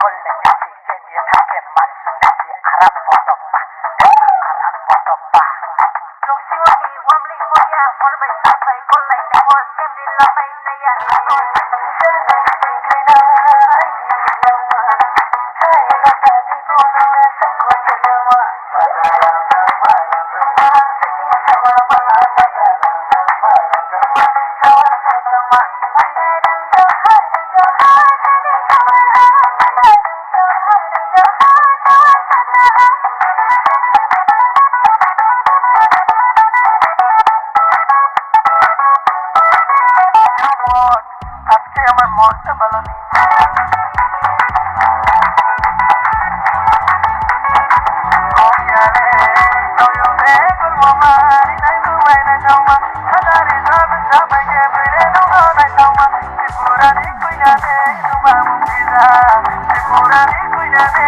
করলে নিচে কে নিয়ে থাকেন মানুষ নেচে আরাম বটপা আরাম বটপা Luxioni wamli moya forbai sabai kollai nebo semri lamai naya আজকে আমার মনটা ভালো নেই Purani kuya ne,